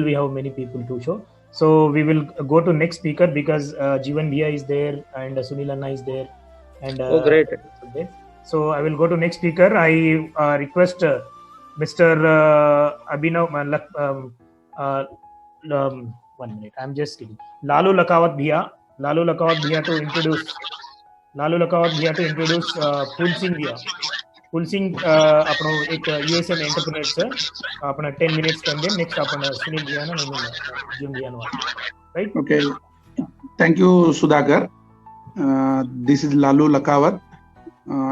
we have many people to show. So we will go to next speaker because Jivan Bhia is there and Sunil Anna is there, and Oh, great. there. So I will go to next speaker. I request Mr. Abhinav. 1 minute. I'm just kidding. Lalu Lakawat Bhia. Lalu Lakawat Bhia to introduce. Lalu Lakawat Bhia to introduce Phul Singh Bhia. Phul Singh આપણો એક USN entrepreneur છે આપણે 10 minutes time દે next આપણે સુનિલ ભિયાના જીમ ભિયાનો right Okay. Thank you, Sudhakar. This is Lalu Lakawat.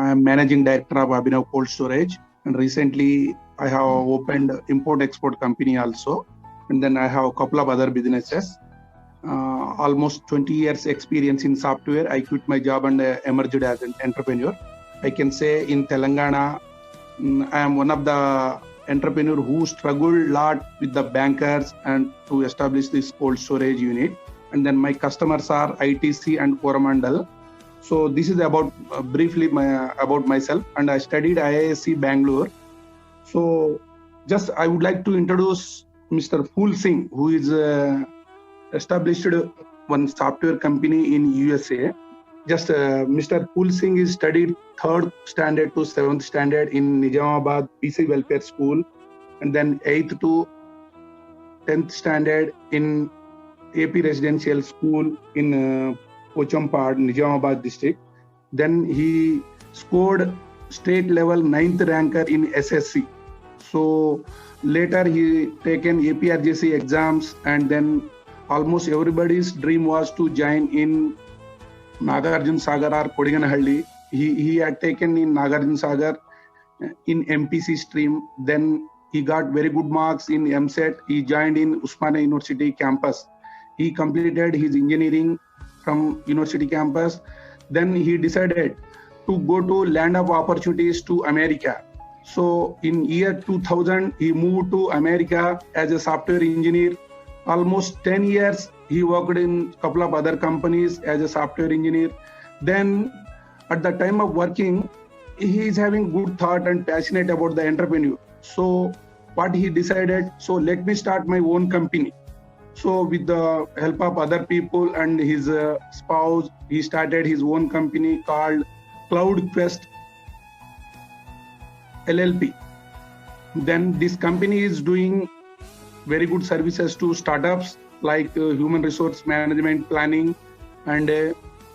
I am managing director of Abhinav Cold Storage, and recently I have opened import-export company also, and then I have a couple of other businesses. Almost 20 years experience in software. I quit my job and emerged as an entrepreneur. I can say in Telangana, I am one of the entrepreneur who struggled a lot with the bankers and to establish this cold storage unit. And then my customers are ITC and Coromandel. So this is about briefly about myself, and I studied IISc Bangalore. So just I would like to introduce Mr. Phul Singh, who is established one software company in USA. Just Mr. Phul Singh is studied 3rd standard to 7th standard in Nizamabad PC Welfare School, and then 8th to 10th standard in AP Residential School in Pochampad, Nizamabad district. Then he scored state level 9th ranker in SSC. So later he taken APRJC exams, and then almost everybody's dream was to join in Nagarjuna Sagar or Kodinganahalli. He had taken in Nagarjuna Sagar in MPC stream. Then he got very good marks in MSET. He joined in Usmania University campus. He completed his engineering from university campus. Then he decided to go to land of opportunities to America. So in year 2000, he moved to America as a software engineer. Almost 10 years, he worked in a couple of other companies as a software engineer. Then at the time of working, he is having good thought and passionate about the entrepreneur. So what he decided, so let me start my own company. So with the help of other people and his spouse, he started his own company called CloudQuest LLP. Then this company is doing very good services to startups like human resource management planning and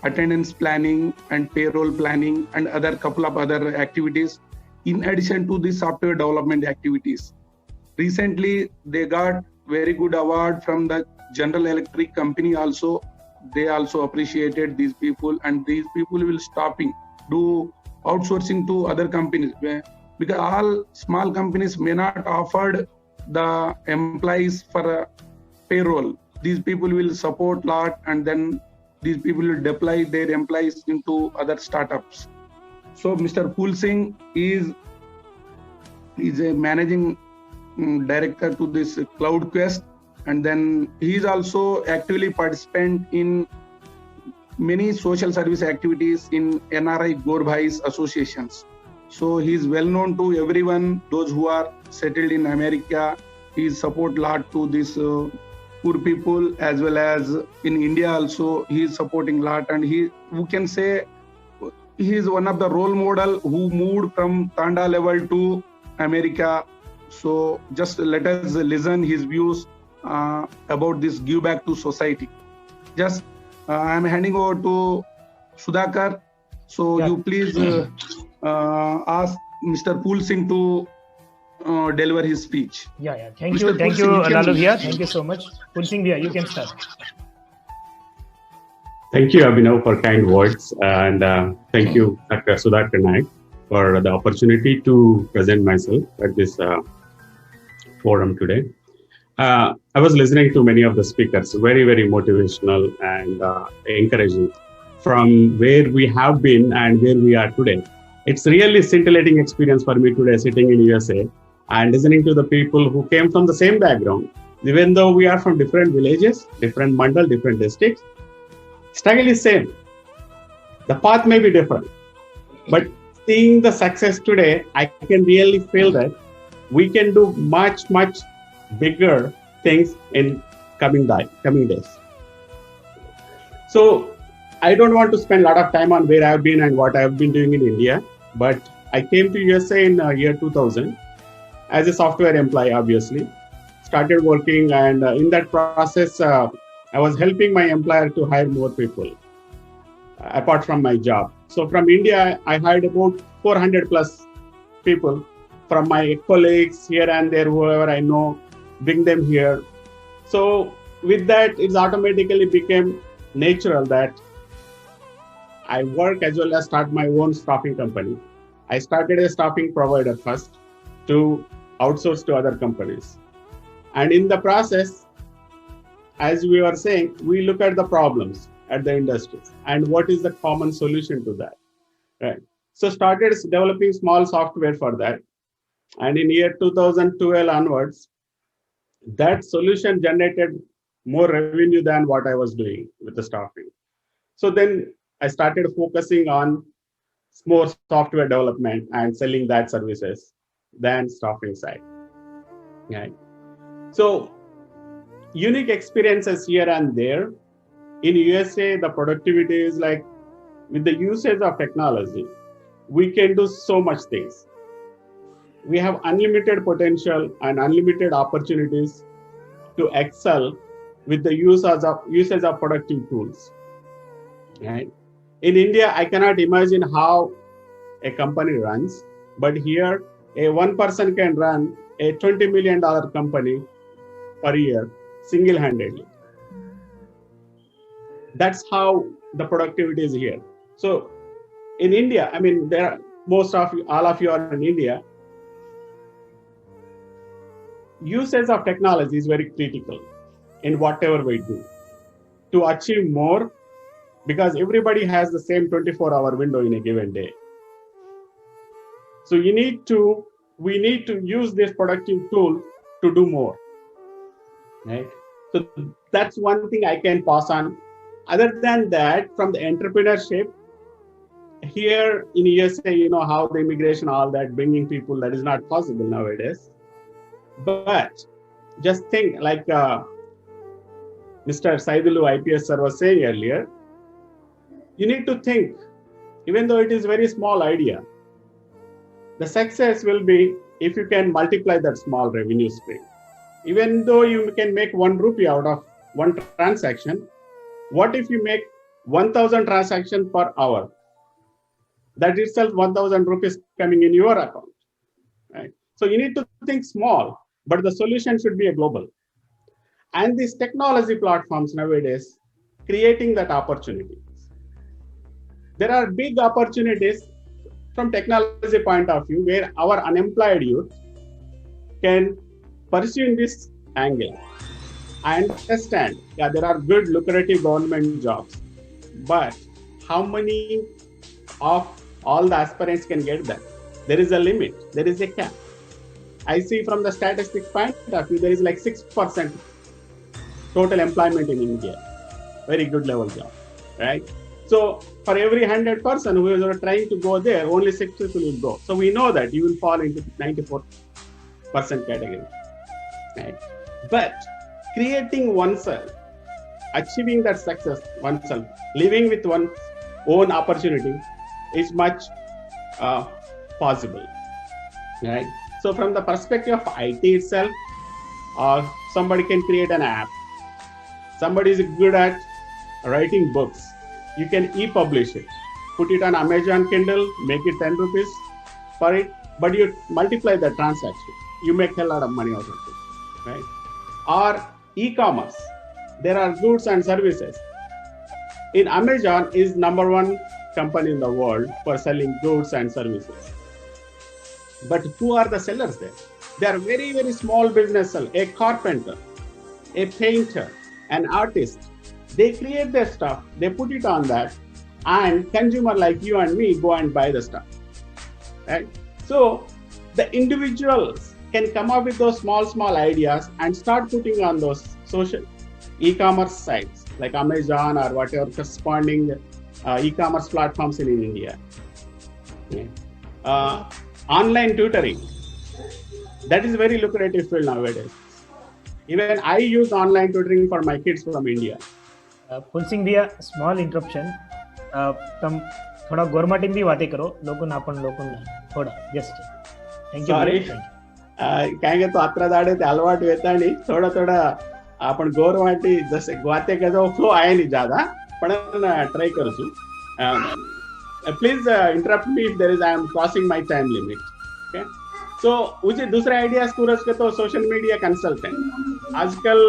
attendance planning and payroll planning and other couple of other activities in addition to the software development activities. Recently, they got very good award from the General Electric company also. They also appreciated these people, and these people will do outsourcing to other companies, because all small companies may not offer the employees for payroll. These people will support lot, and then these people will deploy their employees into other startups. So Mr. Phul Singh is a managing director to this CloudQuest, and then he is also actively participant in many social service activities in NRI Gorbhais associations. So he is well known to everyone, those who are settled in America. He support lot to this poor people, as well as in India also he is supporting lot, and who can say he is one of the role model who moved from Tanda level to America. So just let us listen his views about this give back to society. Just I am handing over to Sudhakar. So you please ask Mr. Phul Singh to deliver his speech. Thank you, Lalu Bhia. Thank you so much. Phul Singh Bhia, you can start. Thank you, Abhinav, for kind words, and thank you, Dr. Sudhakar Naik, for the opportunity to present myself at this forum today. I was listening to many of the speakers, very, very motivational and encouraging from where we have been and where we are today. It's really scintillating experience for me today sitting in USA and listening to the people who came from the same background. Even though we are from different villages, different mandal, different districts, struggle is same. The path may be different, but seeing the success today, I can really feel that we can do much, much bigger things in coming days. So I don't want to spend a lot of time on where I've been and what I've been doing in India, but I came to USA in year 2000 as a software employee, obviously. Started working, and in that process, I was helping my employer to hire more people apart from my job. So from India, I hired about 400 plus people from my colleagues here and there, whoever I know, bring them here. So with that, it automatically became natural that I work as well as start my own staffing company. I started a staffing provider first to outsource to other companies. And in the process, as we were saying, we look at the problems at the industry and what is the common solution to that, right? So started developing small software for that. And in year 2012 onwards, that solution generated more revenue than what I was doing with the staffing. So then I started focusing on more software development and selling that services than staffing side, right? So unique experiences here and there. In USA, the productivity is like with the usage of technology, we can do so much things. We have unlimited potential and unlimited opportunities to excel with the usage of productive tools. Right? In India, I cannot imagine how a company runs, but here, one person can run a $20 million company per year single-handedly. That's how the productivity is here. So in India, I mean, all of you are in India. Usage of technology is very critical in whatever we do to achieve more, because everybody has the same 24-hour window in a given day. So we need to use this productive tool to do more, right? So that's one thing I can pass on. Other than that, from the entrepreneurship, here in USA, you know how the immigration, all that, bringing people, that is not possible nowadays. But just think like Mr. Saidulu, IPS sir, was saying earlier, you need to think, even though it is very small idea, the success will be if you can multiply that small revenue stream. Even though you can make 1 rupee out of one transaction, what if you make 1,000 transactions per hour? That itself 1,000 rupees coming in your account, right? So you need to think small, but the solution should be a global. And these technology platforms nowadays creating that opportunity. There are big opportunities from technology point of view where our unemployed youth can pursue in this angle. I understand, yeah, there are good lucrative government jobs, but how many of all the aspirants can get that? There is a limit, there is a cap. I see from the statistics point of view, there is like 6% total employment in India. Very good level job, right? So for every 100 person who is trying to go there, only 6 people will go. So we know that you will fall into 94% category, right? But creating oneself, achieving that success oneself, living with one's own opportunity is much possible, right? So from the perspective of IT itself, somebody can create an app. Somebody is good at writing books. You can e-publish it, put it on Amazon Kindle, make it 10 rupees for it, but you multiply the transaction. You make a lot of money out of it, right? Or e-commerce. There are goods and services. In Amazon is #1 company in the world for selling goods and services. But who are the sellers there? They are very, very small business sellers. A carpenter, a painter, an artist. They create their stuff, they put it on that, and consumer like you and me go and buy the stuff, right? So the individuals can come up with those small ideas and start putting on those social e-commerce sites like Amazon or whatever corresponding e-commerce platforms in India. Online tutoring, that is very lucrative field nowadays. Even I use online tutoring for my kids from India. Phulsingh ભૈયા small interruption તમ થોડા ગોરમાટીમ બી વાતે કરો લોકો ના પણ લોકો થોડા જસ્ટ થેન્ક યુ Sorry. કારણ કે તો આત્રા દાડે તે અલવાટ વેતા નહીં થોડા આપણ ગોર વાટી જશે વાતે કે તો ફ્લો આય નહીં જ્યાદા પણ ટ્રાય કરું છું please interrupt me if there is I am crossing my time limit okay so मुझे दूसरे आइडियाज कुरस के तो सोशल मीडिया कंसल्टेंट आजकल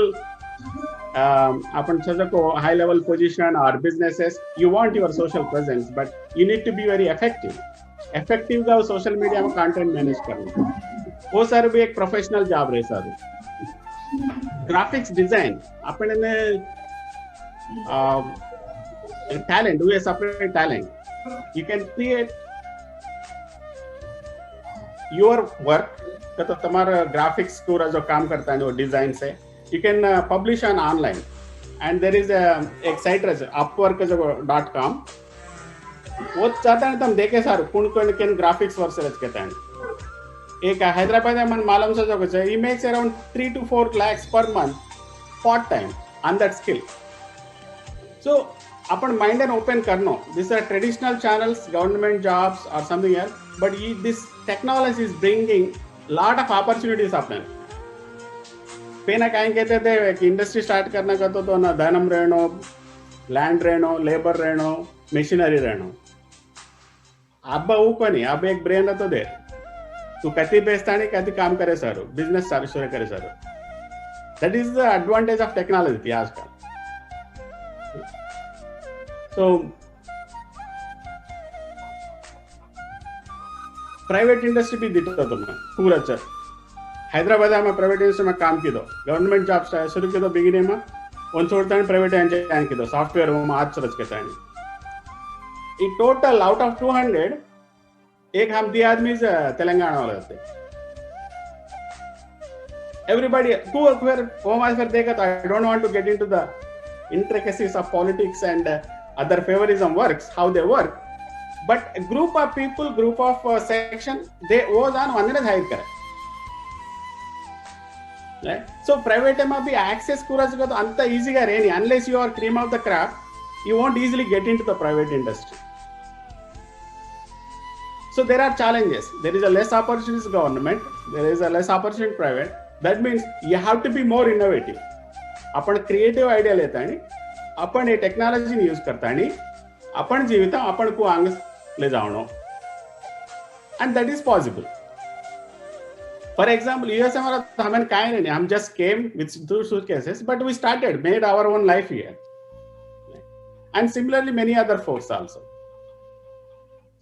अपन को हाई लेवल पोजीशन और businesses you want your social presence but you need to be very effective का social media में कंटेंट मैनेज करना वो सर भी एक प्रोफेशनल जॉब रहे सर ग्राफिक्स डिजाइन अपन ने talent we separate talent you can create your work तो तुम्हारा ग्राफिक्स पूरा जो काम करता है वो डिजाइन से you can publish on online and there is एक साइट है upwork.com वो चाहता है तुम देखे सर कौन ग्राफिक्स वर्क से कहता है एक हैदराबाद में मन मालूम से जो he makes around 3 to 4 lakhs per month part time on that skill so अपन माइंड एंड ओपन करनो this are traditional channels government jobs और something else but this technology is bringing lot of opportunities अपन पेना कहीं कहते थे कि industry start करना का तो ना धनम रहनो लैंड रहनो लेबर रहनो मशीनरी रहनो अब वो को नहीं अब एक ब्रेन तो दे तू कति बेचता नहीं कति काम करे सर बिजनेस शुरू करे sir that is the advantage of technology आजकल So, प्राइवेट इंडस्ट्री भी दिखता तुम्हें पूरा चल हैदराबाद में प्राइवेट इंडस्ट्री में काम की दो गवर्नमेंट जॉब शुरू की दो बिगिनिंग में उन छोड़ता है प्राइवेट एंजॉय की दो सॉफ्टवेयर वो आज चल कहता है ये टोटल आउट ऑफ 200 एक हम दिया आदमी तेलंगाना वाले थे एवरीबडी टू वो फिर देखा तो I don't want to get into the intricacies of politics and other favorism works how they work but a group of people group of section they was on one ने hire करे right so private में भी access कुराज का तो अंत easy का रहनी unless you are cream of the crop you won't easily get into the private industry so there are challenges there is a less opportunities government there is a less opportunity private that means you have to be more innovative upon creative idea लेता है अपन ये technology use करता है अपन जीवित अपन को आंग ले जाओ and that is possible for example US हमारा हमें काय नहीं हम just came with two suitcases but we started made our own life here and similarly many other force also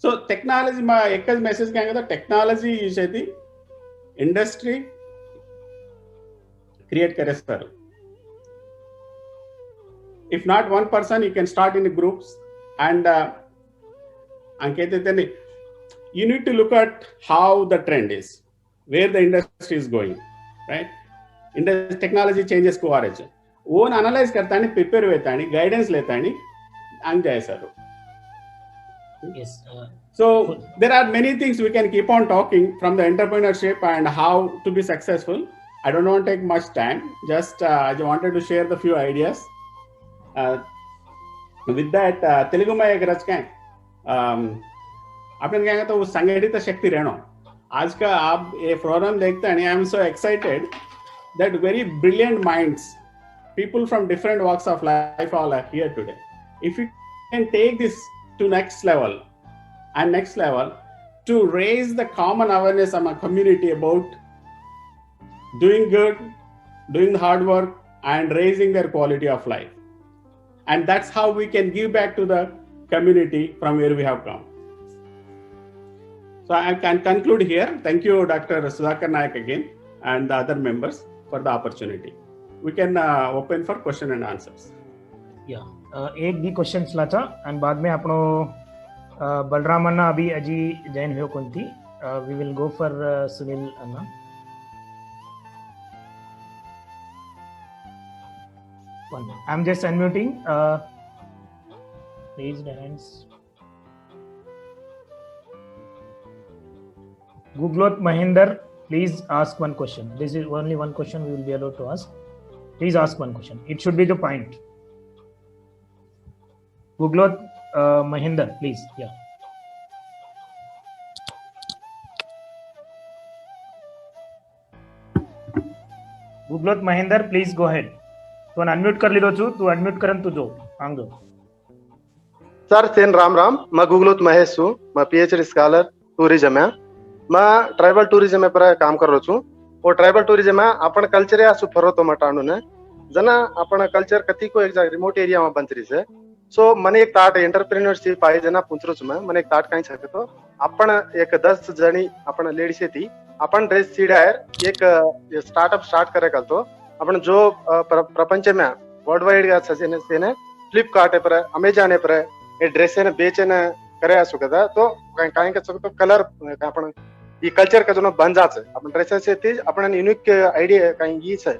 so technology में एक मेसेज क्या टेक्नोलॉजी यूज है industry create करे sir if not one person you can start in groups and you need to look at how the trend is where the industry is going right technology changes ko aa rahe wo analyze karta hai prepare hota hai guidance leta hai ang jaye sir yes so there are many things we can keep on talking from the entrepreneurship and how to be successful I don't want to take much time just I wanted to share the few ideas with that Telugu में एक रच क्या आपने क्या तो वो संगठित शक्ति रहना आज का आप ये प्रोग्राम देखते हैं I am so excited that very brilliant minds people from different walks of life all are here today if you can take this to next level to raise the common awareness among community about doing good doing the hard work and raising their quality of life and that's how we can give back to the community from where we have come. So I can conclude here. Thank you, Dr. Sudhakar Nayak again and the other members for the opportunity. We can open for question and answers. Yeah. एक भी questions लाचा and बाद में अपनो बलराम अन्ना अभी अजी जैन हुए कोंती we will go for Sunil Anna. I'm just unmuting. Raise the hands. Googlot Mahinder, please ask one question. This is only one question we will be allowed to ask. Please ask one question. It should be the point. Guglot Mahinder, please. Yeah. Guglot Mahinder, please go ahead. तू unmute कर लीधो છું તું unmute કરન તું જો આંગો sir Sen Ram Ram मैं गुगलोत महेश हूँ मैं PhD scholar tourism है मैं ट्राइबल टूरिज्म पर काम कर रहा हूँ और ट्राइबल टूरिज्म में अपन कल्चर या फरो तो मटाणु ने जना अपन कल्चर कति को एक रिमोट एरिया में बंतरी से सो मने एक ताट एंटरप्रेन्योरशिप आई जना पूछरो छु मैं मने एक ताट काई छके तो अपन एक 10 जणी अपन लेडीज थी अपन ड्रेस सीडायर एक स्टार्टअप स्टार्ट करे कल तो अपन जो प्रपंच में वर्ल्ड वाइड गा सजेने फ्लिपकार्ट पर अमेजॉन पर ये ड्रेस ने बेचने करे आसु कदा तो काई का तो कलर अपन ये कल्चर का जो बन जाचे अपन ड्रेसेस से थी अपन यूनिक आइडिया काई ई छे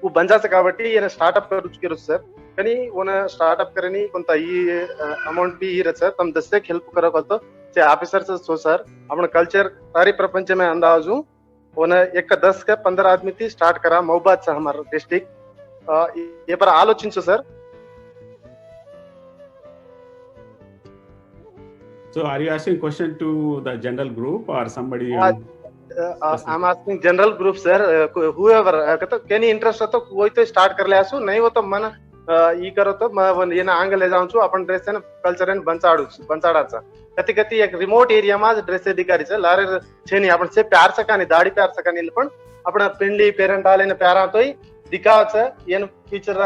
वो बन जाचे కాబట్టి ये स्टार्टअप करू सर कनी ओना स्टार्टअप करनी కొంత ఈ अमाउंट भी ही सर तुम 10 से हेल्प करो कल तो से ऑफिसर से सो सर अपन कल्चर सारी प्रपंच में अंदाजू ओना एक 10 के 15 आदमी थी स्टार्ट करा महोबाद से हमारा डिस्ट्रिक्ट ये पर आलोचिंचो sir. So are you asking question to the general group or somebody? I'm asking general group sir. Whoever can interest तो वही तो start कर ले आसू नहीं वो तो मन ये करो तो मैं ये ना आंगल ले जाऊँ छु अपन ड्रेस है ना कल्चर है बंचाड़ा चा कति कति एक रिमोट एरिया में ड्रेस अधिकारी से लारे छे नहीं अपन से प्यार सका नहीं दाढ़ी प्यार सका नहीं पण अपना पिंडी पेरेंट आले ने प्यारा तो ही दिखाव से ये फ्यूचर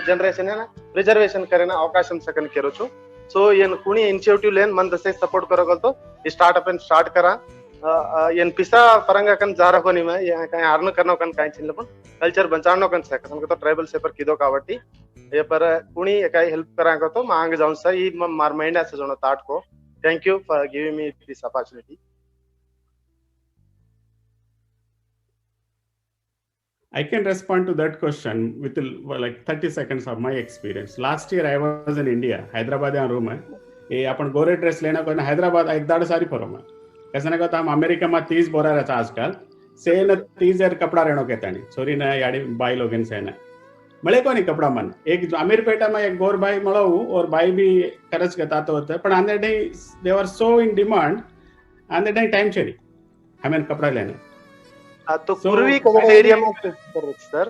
जनरेशन है ना प्रिजर्वेशन करे ना अवकाशम सकन केरो छु सो ये कुणी इनिशिएटिव लेन मन दसे सपोर्ट करो कल तो स्टार्टअप एंड स्टार्ट करा ये पिसा परंगा कन जारा कोनी में ये कहीं अर्न करनो कन कहीं चिल्ल पण कल्चर बचानो कन से कसन तो ट्राइबल से पर किदो कावटी ये पर कुणी कहीं हेल्प करा को तो मांग जाऊं सर ये मार माइंड से जोनो ताट को thank you for giving me this opportunity. I can respond to that question with like 30 seconds of my experience. Last year I was in India, Hyderabad या रूम है. ये अपन गोरे ड्रेस लेना कोई ना हैदराबाद एक दाड़ सारी फरो में. कैसे ना कहता हम अमेरिका में 30 बोरा रहता आजकल. से न 30,000 कपड़ा रहनो कहता नहीं. सॉरी ना याडी बाई लोगन से ना. मले को नहीं कपड़ा मन. एक अमीरपेटा में एक गोर बाई मलो और बाई भी खर्च करता तो होता है. पर आंधे day they were so in demand. आंधे डे टाइम चली. हमें कपड़ा लेना. तो पूर्वी कजनो एरिया में सर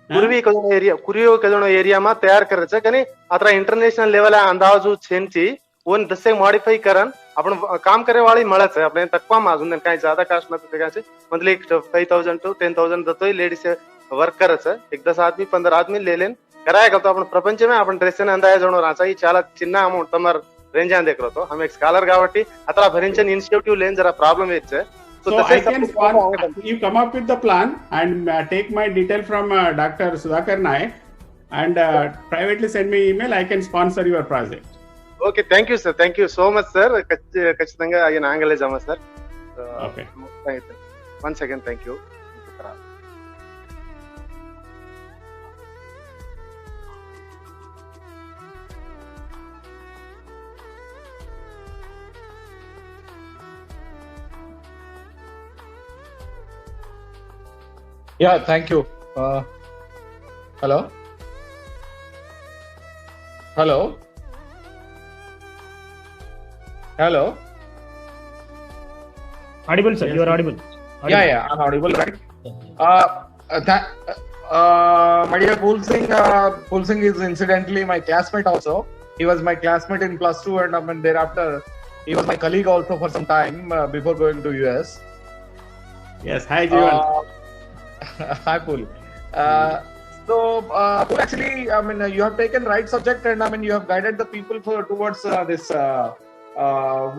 पूर्वी कजनो एरिया में तयार करे छे कनी अत्रा इंटरनेशनल लेवल अंदाजू छेनची ओन 10 से मॉडिफाई करन अपन काम करे वाली मळे छे आपने तकवा में अजून काही ज्यादा कास्ट में तका छे मतलब 5000 to 10000 दतोय लेडीज वर्क करे छे एक 10 आदमी 15 आदमी ले लेन कराय तो अपन प्रपंच में अपन ड्रेस ने अंदाज जणो राचा ई చాలా చిన్న అమౌంట్ తమర్ రేంజ్ అని देखरो तो हम एक स्कॉलर కాబట్టి అత్రా భరించని ఇనిషియేటివ్ లేన్ జరా ప్రాబ్లం ఇచ్చే. So I can you come up with the plan and take my detail from Dr. Sudhakar Naik and privately send me email. I can sponsor your project. Okay, thank you sir. Thank you so much sir. Kachithanga ayana angle jama sir. Okay. Once again thank you. Yeah, thank you. Hello? Hello? Hello? Audible, sir. You are audible. Yeah, I'm audible, right? My dear Pulsing, Pulsing is incidentally my classmate also. He was my classmate in plus 2 and I mean, thereafter he was my colleague also for some time before going to US. Yes, hi Jivan. Hi Pul. So actually, I mean, you have taken right subject and I mean, you have guided the people towards this.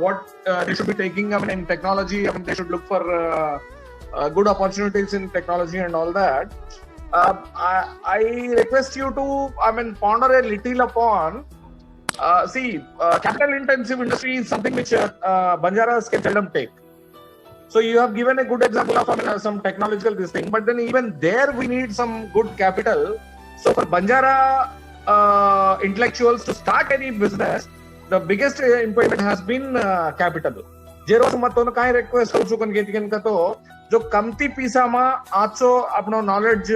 What they should be taking. I mean, in technology. I mean, they should look for good opportunities in technology and all that. I request you to, I mean, ponder a little upon. Capital-intensive industry is something which Banjaras can seldom take. So you have given a good example of some technological this thing, but then even there we need some good capital. So for Banjara intellectuals to start any business, the biggest impediment has been capital. જે રોજ મતોનો કાંઈ request કરું છું કે કેમ કે તો જો કમતી પીસામાં આછો આપણો નોલેજ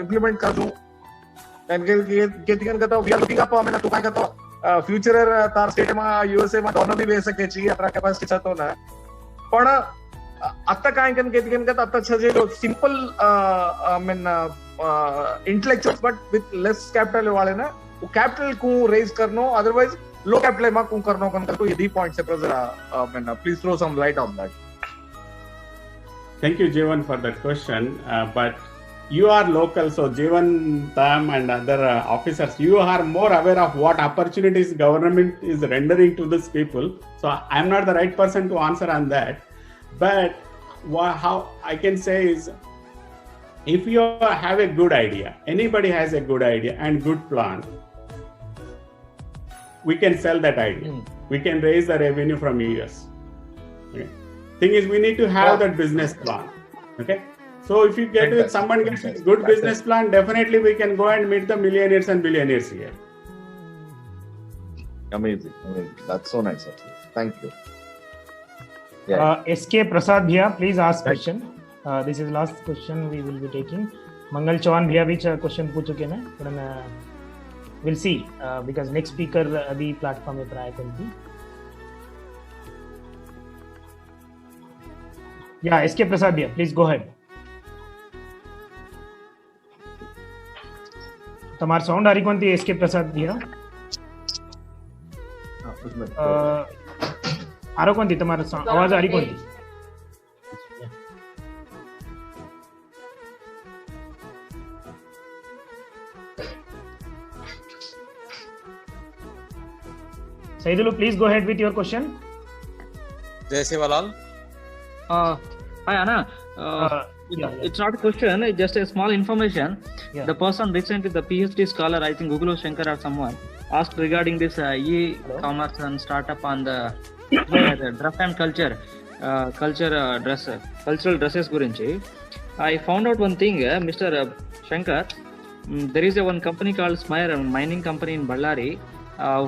ઇમ્પ્લિમેન્ટ કરશું કેમ કે કેમ કે તો વી આર લુકિંગ અપ અમે તો કાંઈ તો ફ્યુચર તાર સ્ટેટમાં યુએસએ માં ડોલર બી વેચી શકે છે આપણા કેપેસિટી થતો ને પણ आता काय केम का आता जे simple I mean intellectual but with less capital वाले ना वो कैपिटल को रेज करनो अदरवाइज लो कैपिटल में को करनो कन तो यही पॉइंट से जरा I mean please throw some light on that Thank you, Jeevan, for that question. But you are local, so Jeevan, Tam, and other officers, you are more aware of what opportunities government is rendering to these people. So I'm not the right person to answer on that. But how I can say is, if you have a good idea, anybody has a good idea and good plan, we can sell that idea. We can raise the revenue from US. Okay. Thing is, we need to have that business plan. Okay. So if you get with someone gets a good business plan, definitely we can go and meet the millionaires and billionaires here. Amazing. That's so nice of you. Thank you. SK Prasad Bhaiya, please ask question. This is last question we will be taking. Mangal Chauhan Bhaiya भी question पूछ चुके हैं, but we'll see because next speaker अभी platform में प्राय करेंगी. Yeah, SK Prasad Bhaiya, please go ahead. તમાર sound આરી કોનથી SK Prasad Bhaiya? आरो कोणती तुम्हारा आवाज आ रही कोणती Saidulu, please go ahead with your question. Jai Sevalal. Hi Anna. It's not a question, it's just a small information. The person recently, the PhD scholar, I think Google Shankar or someone, asked regarding this e-commerce and startup on the dress and cultural dresses gurinchi. I found out one thing, Mr. Shankar. There is one company called Smire, a mining company in Ballari.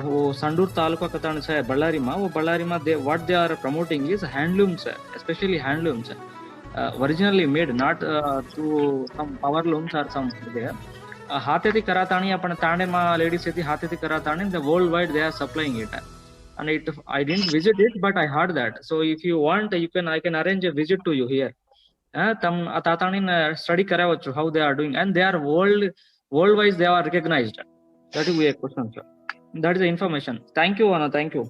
Who Sandur Taluka Katana say Ballari ma. What they are promoting is handlooms, especially handlooms. Originally made not through some power looms or some there. Hatheti Karatani upon Tandema ladies at the Hatheti Karatani, the worldwide they are supplying it. And I didn't visit it, but I heard that. So if you want, I can arrange a visit to you here. Tam atatanin study karavachu how they are doing, and they are worldwide they are recognized. That will be a question, sir. That is the information. Thank you, Anna. Thank you.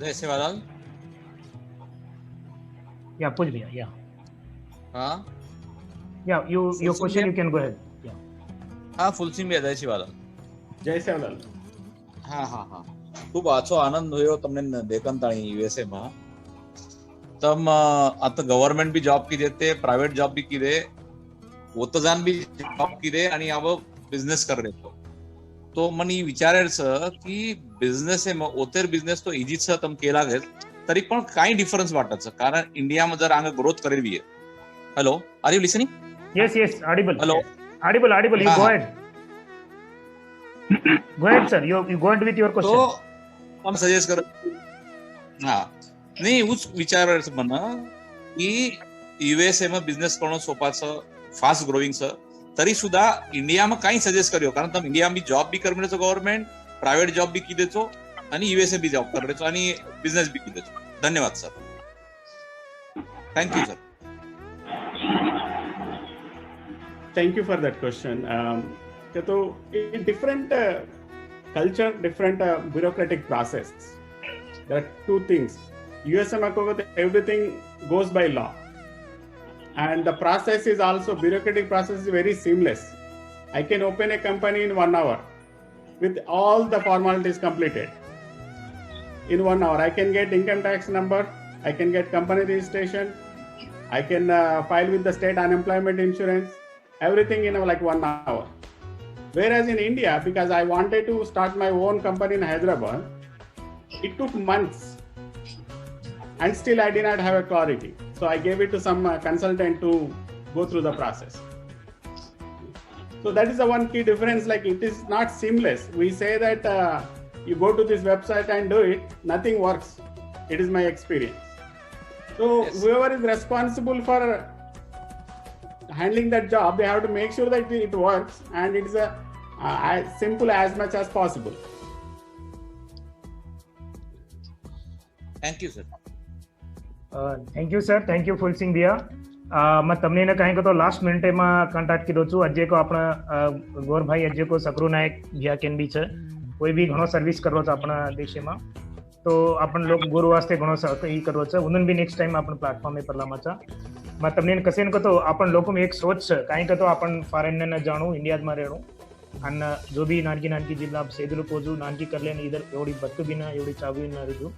Jai Sevalal. Yeah, push Bhaiya. Yeah. Huh? Yeah, your question you can go ahead. Yeah. Full sim Jai Sevalal. Jai Sevalal. હા ખૂબ આછો આનંદ થયો તમને દેખનતાણી USA માં તમ आता government भी job की देते प्राइवेट जॉब भी की दे वो तो जान भी जॉब की दे आणि अब बिझनेस कर रेतो तो मनी विचारेल छ की बिझनेस आहे ओतेर बिझनेस तो इजी छ तम केला गे तरी पण काही डिफरन्स वाटत छ कारण इंडिया में जर आगे ग्रोथ करेवी है. Hello, are you listening? Yes, audible. Hello. Audible. You go ahead. Go ahead, sir. You go ahead with your question. तो हम सजेस्ट कर नाही उच विचारायचं म्हणा की युएसए में बिझनेस करणं सोपा छ, फास्ट ग्रोइंग छ, तरी सुद्धा इंडिया में काही सजेस्ट करियो कारण તમે इंडिया में जॉब भी कर मिळेचो गव्हर्नमेंट प्राइवेट जॉब भी की देचो आणि युएसए भी जॉब कर रेचो आणि बिझनेस भी की देचो. धन्यवाद sir. Thank you sir. Thank you for that question. So in different culture, different bureaucratic process, there are two things. USA everything goes by law, and the process is also bureaucratic process is very seamless. I can open a company in 1 hour with all the formalities completed. In 1 hour, I can get income tax number, I can get company registration, I can file with the state unemployment insurance, everything in like 1 hour. Whereas in India, because I wanted to start my own company in Hyderabad, it took months and still I did not have a clarity. So I gave it to some consultant to go through the process. So that is the one key difference. Like it is not seamless. We say that you go to this website and do it, nothing works. It is my experience. So whoever is responsible for handling that job, they have to make sure that it works and it is as simple as much as possible. Thank you, sir. Thank you sir, thank you Phulsingh ભૈયા. मैं तमने ने कहीं को तो last मिनटे में contact कीधो छू. अजे को अपना गौर भाई अजे को सकरू नायक भैया केन भी छे, कोई भी घणो सर्विस करो छे अपना देश में, तो अपन लोग गुरु वास्ते घणो ई करो छे. उन्हें भी नेक्स्ट टाइम अपन प्लेटफॉर्म में परला मचा. मैं तमने कसे को तो अपन लोगों में एक सोच छे कहीं को तो अपन फॉरेन ने न जाणू, इंडिया में रहणू અને જો બી નાનકી નાનકી जिला સેદલું પોજુ નાનકી कर लेने इधर एवढी बत्तू भी ना एवढी चावी ना रजू.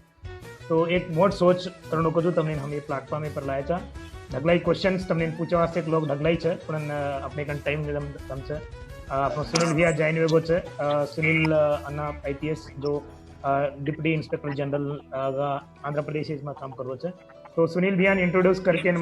तो एक मोट सोच करणो को तमने हम ये प्लेटफॉर्म में पर लाया था. ढगलाई क्वेश्चन्स तमने पूछवा वास्ते लोग ढगलाई छे पण अपने कन टाइम कम छे. आपनो सुनील भैया जॉइन वेगो छे. सुनील अन्ना आईपीएस जो deputy inspector general Andhra Pradesh में काम करो छे. तो सुनील भैया ने इंट्रोड्यूस करके